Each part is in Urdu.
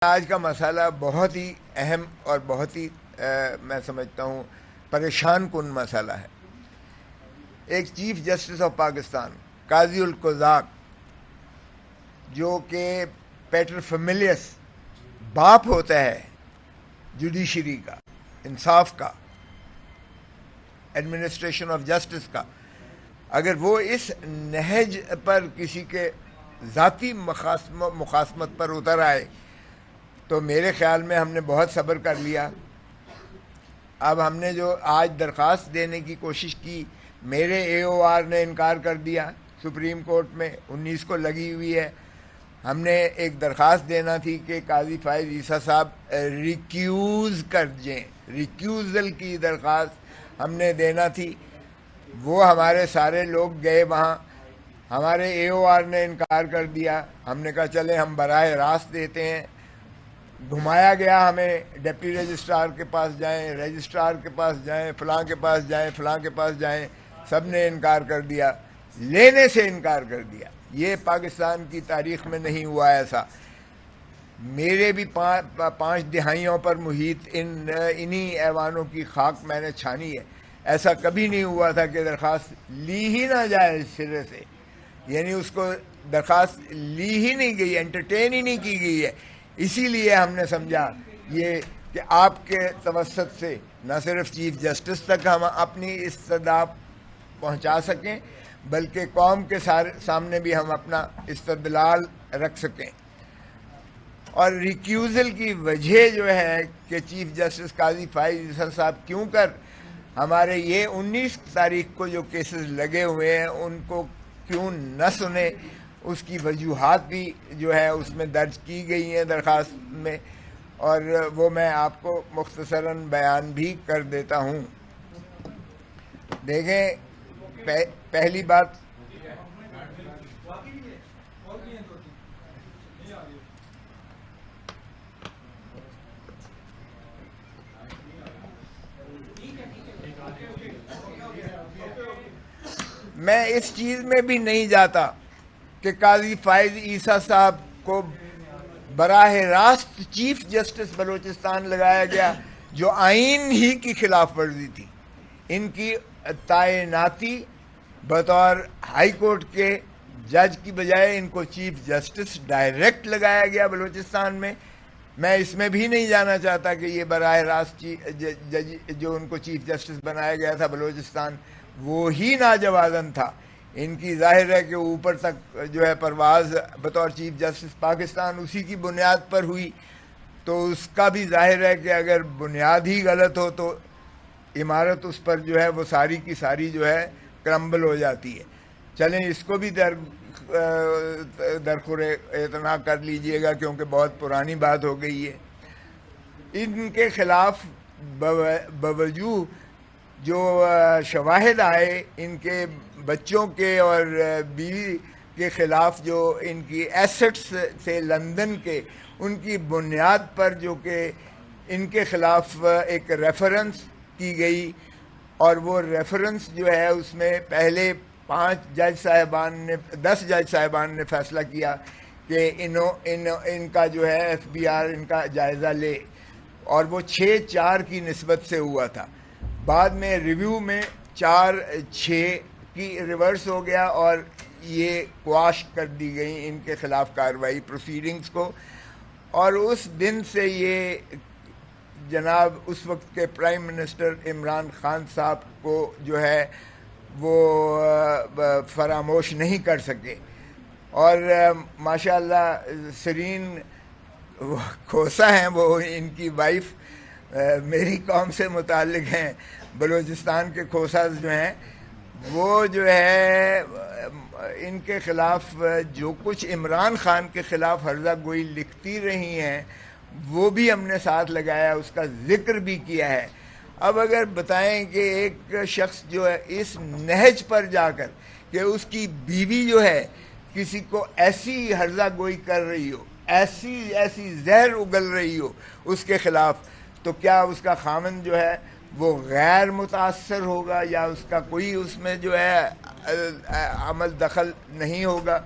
آج کا مسئلہ بہت ہی اہم اور بہت ہی میں سمجھتا ہوں پریشان کن مسئلہ ہے۔ ایک چیف جسٹس آف پاکستان قاضی القضات جو کہ پیٹر فیملیس باپ ہوتا ہے جوڈیشری کا، انصاف کا، ایڈمنسٹریشن آف جسٹس کا، اگر وہ اس نہج پر کسی کے ذاتی مخاصمت پر اتر آئے تو میرے خیال میں ہم نے بہت صبر کر لیا۔ اب ہم نے جو آج درخواست دینے کی کوشش کی، میرے اے او آر نے انکار کر دیا، سپریم کورٹ میں 19 کو لگی ہوئی ہے۔ ہم نے ایک درخواست دینا تھی کہ قاضی فائز عیسیٰ صاحب ریکیوز کر دیں، ریکیوزل کی درخواست ہم نے دینا تھی۔ وہ ہمارے سارے لوگ گئے وہاں، ہمارے اے او آر نے انکار کر دیا۔ ہم نے کہا چلیں ہم براہ راست دیتے ہیں۔ گھمایا گیا ہمیں، ڈپٹی رجسٹرار کے پاس جائیں، رجسٹرار کے پاس جائیں، فلاں کے پاس جائیں، فلاں کے پاس جائیں، سب نے انکار کر دیا، لینے سے انکار کر دیا۔ یہ پاکستان کی تاریخ میں نہیں ہوا ایسا۔ میرے بھی 5 دہائیوں پر محیط انہی ایوانوں کی خاک میں نے چھانی ہے۔ ایسا کبھی نہیں ہوا تھا کہ درخواست لی ہی نہ جائے اس سرے سے، یعنی اس کو درخواست لی ہی نہیں گئی، انٹرٹین ہی نہیں کی گئی ہے۔ اسی لیے ہم نے سمجھا یہ کہ آپ کے توسط سے نہ صرف چیف جسٹس تک ہم اپنی استدعا پہنچا سکیں، بلکہ قوم کے سامنے بھی ہم اپنا استدلال رکھ سکیں۔ اور ریکیوزل کی وجہ جو ہے کہ چیف جسٹس قاضی فائز عیسیٰ صاحب کیوں کر ہمارے یہ 19 تاریخ کو جو کیسز لگے ہوئے ہیں ان کو کیوں نہ سنے، اس کی وجوہات بھی جو ہے اس میں درج کی گئی ہیں درخواست میں، اور وہ میں آپ کو مختصراً بیان بھی کر دیتا ہوں۔ دیکھیں، پہلی بات میں اس چیز میں بھی نہیں جاتا کہ قاضی فائز عیسیٰ صاحب کو براہ راست چیف جسٹس بلوچستان لگایا گیا جو آئین ہی کی خلاف ورزی تھی۔ ان کی تعیناتی بطور ہائی کورٹ کے جج کی بجائے ان کو چیف جسٹس ڈائریکٹ لگایا گیا بلوچستان میں۔ میں اس میں بھی نہیں جانا چاہتا کہ یہ براہ راست جج جو ان کو چیف جسٹس بنایا گیا تھا بلوچستان وہ ہی ناجوازن تھا۔ ان کی ظاہر ہے کہ اوپر تک جو ہے پرواز بطور چیف جسٹس پاکستان اسی کی بنیاد پر ہوئی، تو اس کا بھی ظاہر ہے کہ اگر بنیاد ہی غلط ہو تو عمارت اس پر جو ہے وہ ساری کی ساری جو ہے کرمبل ہو جاتی ہے۔ چلیں اس کو بھی درخور اعتنا کر لیجئے گا کیونکہ بہت پرانی بات ہو گئی ہے۔ ان کے خلاف بوجوہ جو شواہد آئے، ان کے بچوں کے اور بیوی کے خلاف جو ان کی ایسٹس تھے لندن کے، ان کی بنیاد پر جو کہ ان کے خلاف ایک ریفرنس کی گئی، اور وہ ریفرنس جو ہے اس میں پہلے 10 جج صاحبان نے فیصلہ کیا کہ ان کا جو ہے ایف بی آر ان کا جائزہ لے، اور وہ 6-4 کی نسبت سے ہوا تھا۔ بعد میں ریویو میں 4-6 کی ریورس ہو گیا اور یہ قواش کر دی گئی ان کے خلاف کارروائی پروسیڈنگز کو۔ اور اس دن سے یہ جناب اس وقت کے پرائم منسٹر عمران خان صاحب کو جو ہے وہ فراموش نہیں کر سکے۔ اور ماشاءاللہ سرین کھوسا ہیں، وہ ان کی وائف میری قوم سے متعلق ہیں، بلوچستان کے کھوساز جو ہیں، وہ جو ہے ان کے خلاف جو کچھ عمران خان کے خلاف ہرزہ گوئی لکھتی رہی ہیں وہ بھی ہم نے ساتھ لگایا، اس کا ذکر بھی کیا ہے۔ اب اگر بتائیں کہ ایک شخص جو ہے اس نہج پر جا کر کہ اس کی بیوی جو ہے کسی کو ایسی ہرزہ گوئی کر رہی ہو، ایسی زہر اگل رہی ہو اس کے خلاف، تو کیا اس کا خامن جو ہے وہ غیر متاثر ہوگا یا اس کا کوئی اس میں جو ہے عمل دخل نہیں ہوگا؟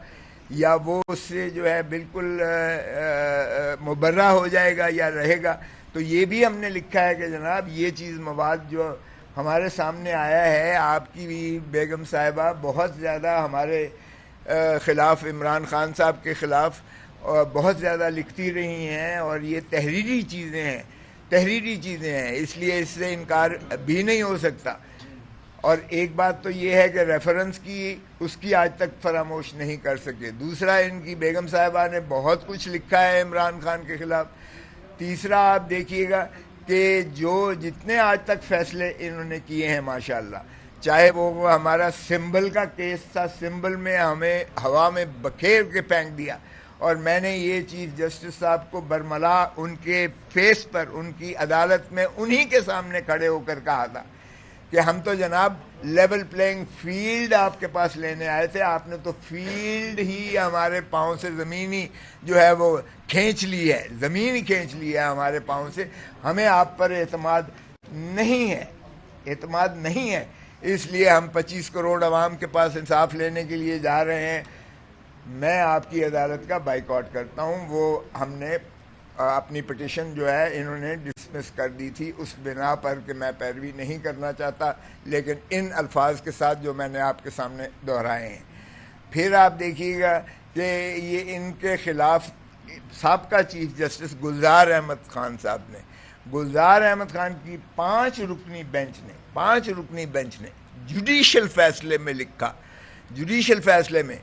یا وہ اس سے جو ہے بالکل مبرہ ہو جائے گا یا رہے گا. تو یہ بھی ہم نے لکھا ہے کہ جناب یہ چیز مواد جو ہمارے سامنے آیا ہے، آپ کی بھی بیگم صاحبہ بہت زیادہ ہمارے خلاف، عمران خان صاحب کے خلاف بہت زیادہ لکھتی رہی ہیں، اور یہ تحریری چیزیں ہیں، تحریری چیزیں ہیں، اس لیے اس سے انکار بھی نہیں ہو سکتا. اور ایک بات تو یہ ہے کہ ریفرنس کی اس کی آج تک فراموش نہیں کر سکے. دوسرا، ان کی بیگم صاحبہ نے بہت کچھ لکھا ہے عمران خان کے خلاف. تیسرا، آپ دیکھیے گا کہ جو جتنے آج تک فیصلے انہوں نے کیے ہیں ماشاءاللہ، چاہے وہ ہمارا سمبل کا کیس تھا، سمبل میں ہمیں ہوا میں بکھیر کے پھینک دیا، اور میں نے یہ چیف جسٹس صاحب کو برملا ان کے فیس پر، ان کی عدالت میں انہی کے سامنے کھڑے ہو کر کہا تھا کہ ہم تو جناب لیول پلینگ فیلڈ آپ کے پاس لینے آئے تھے، آپ نے تو فیلڈ ہی ہمارے پاؤں سے، زمینی جو ہے وہ کھینچ لی ہے، زمین ہی کھینچ لی ہے ہمارے پاؤں سے. ہمیں آپ پر اعتماد نہیں ہے، اعتماد نہیں ہے، اس لیے ہم 25 کروڑ عوام کے پاس انصاف لینے کے لیے جا رہے ہیں. میں آپ کی عدالت کا بائیکاٹ کرتا ہوں. وہ ہم نے اپنی پٹیشن جو ہے انہوں نے ڈسمس کر دی تھی اس بنا پر کہ میں پیروی نہیں کرنا چاہتا، لیکن ان الفاظ کے ساتھ جو میں نے آپ کے سامنے دہرائے ہیں. پھر آپ دیکھیے گا کہ یہ ان کے خلاف سابقہ چیف جسٹس گلزار احمد خان صاحب نے، گلزار احمد خان کی 5 رکنی بینچ نے جوڈیشل فیصلے میں لکھا، جوڈیشل فیصلے میں،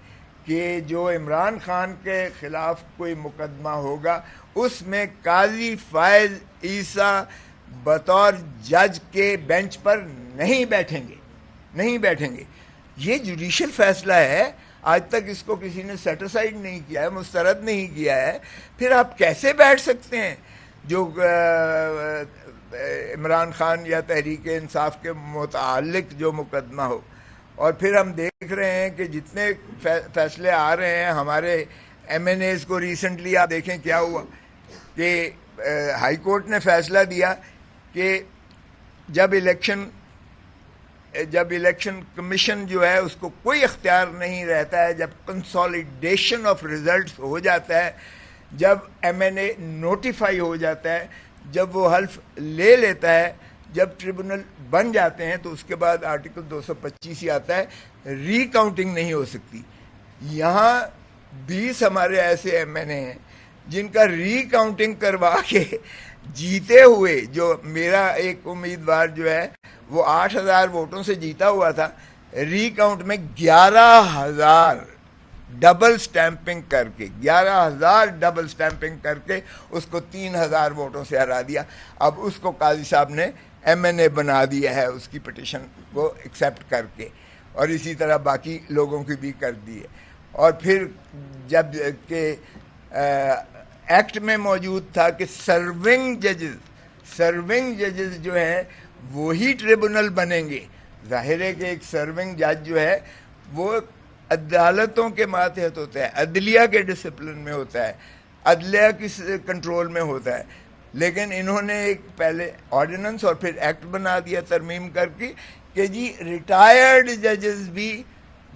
کہ جو عمران خان کے خلاف کوئی مقدمہ ہوگا اس میں قاضی فائز عیسیٰ بطور جج کے بینچ پر نہیں بیٹھیں گے. یہ جوڈیشل فیصلہ ہے، آج تک اس کو کسی نے سیٹسفائیڈ نہیں کیا ہے، مسترد نہیں کیا ہے. پھر آپ کیسے بیٹھ سکتے ہیں جو عمران خان یا تحریک انصاف کے متعلق جو مقدمہ ہو. اور پھر ہم دیکھ رہے ہیں کہ جتنے فیصلے آ رہے ہیں ہمارے ایم این ایز کو، ریسنٹلی آپ دیکھیں کیا ہوا کہ ہائی کورٹ نے فیصلہ دیا کہ جب الیکشن کمیشن جو ہے اس کو کوئی اختیار نہیں رہتا ہے، جب کنسالیڈیشن آف ریزلٹس ہو جاتا ہے، جب ایم این اے نوٹیفائی ہو جاتا ہے، جب وہ حلف لے لیتا ہے، جب ٹریبونل بن جاتے ہیں، تو اس کے بعد آرٹیکل 225 ہی آتا ہے، ری کاؤنٹنگ نہیں ہو سکتی. یہاں 20 ہمارے ایسے ایم این اے ہیں جن کا ری کاؤنٹنگ کروا کے جیتے ہوئے، جو میرا ایک امیدوار جو ہے وہ 8,000 ووٹوں سے جیتا ہوا تھا، ری کاؤنٹ میں 11,000 ڈبل سٹیمپنگ کر کے 11,000 ڈبل سٹیمپنگ کر کے اس کو 3,000 ووٹوں سے ہرا دیا. اب اس کو قاضی صاحب نے ایم این اے بنا دیا ہے اس کی پٹیشن کو ایکسیپٹ کر کے، اور اسی طرح باقی لوگوں کی بھی کر دی ہے. اور پھر جب کہ ایکٹ میں موجود تھا کہ سرونگ ججز جو ہیں وہی ٹریبونل بنیں گے. ظاہر ہے کہ ایک سرونگ جج جو ہے وہ عدالتوں کے ماتحت ہوتا ہے، عدلیہ کے ڈسپلن میں ہوتا ہے، عدلیہ کی کنٹرول میں ہوتا ہے. لیکن انہوں نے ایک پہلے آرڈیننس اور پھر ایکٹ بنا دیا ترمیم کر کے کہ جی ریٹائرڈ ججز بھی،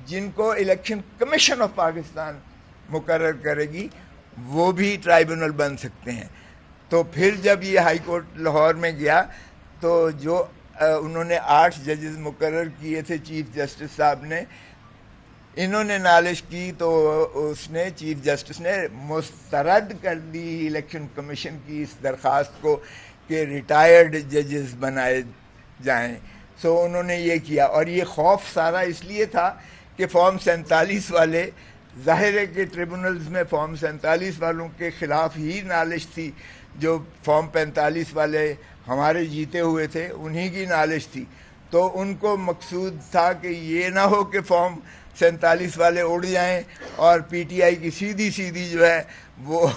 جن کو الیکشن کمیشن آف پاکستان مقرر کرے گی، وہ بھی ٹرائبونل بن سکتے ہیں. تو پھر جب یہ ہائی کورٹ لاہور میں گیا تو جو انہوں نے 8 ججز مقرر کیے تھے چیف جسٹس صاحب نے، انہوں نے نالش کی تو اس نے، چیف جسٹس نے مسترد کر دی الیکشن کمیشن کی اس درخواست کو کہ ریٹائرڈ ججز بنائے جائیں. سو انہوں نے یہ کیا، اور یہ خوف سارا اس لیے تھا کہ فارم 47 والے، ظاہر ہے کہ ٹریبونلز میں فارم 47 والوں کے خلاف ہی نالش تھی، جو فارم 45 والے ہمارے جیتے ہوئے تھے انہی کی نالش تھی. تو ان کو مقصود تھا کہ یہ نہ ہو کہ فارم 47 والے اڑ جائیں اور پی ٹی آئی کی سیدھی جو ہے وہ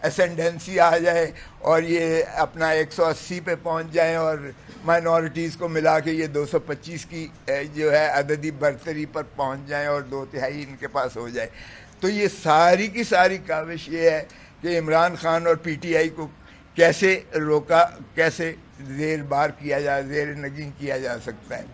اسینڈنسی آ جائے اور یہ اپنا 180 پہ پہنچ جائیں اور مائنورٹیز کو ملا کے یہ 225 کی جو ہے عددی برتری پر پہنچ جائیں اور 2/3 ان کے پاس ہو جائے. تو یہ ساری کی ساری کاوش یہ ہے کہ عمران خان اور پی ٹی آئی کو کیسے روکا، کیسے زیر بار کیا جائے، زیر نگین کیا جا سکتا ہے.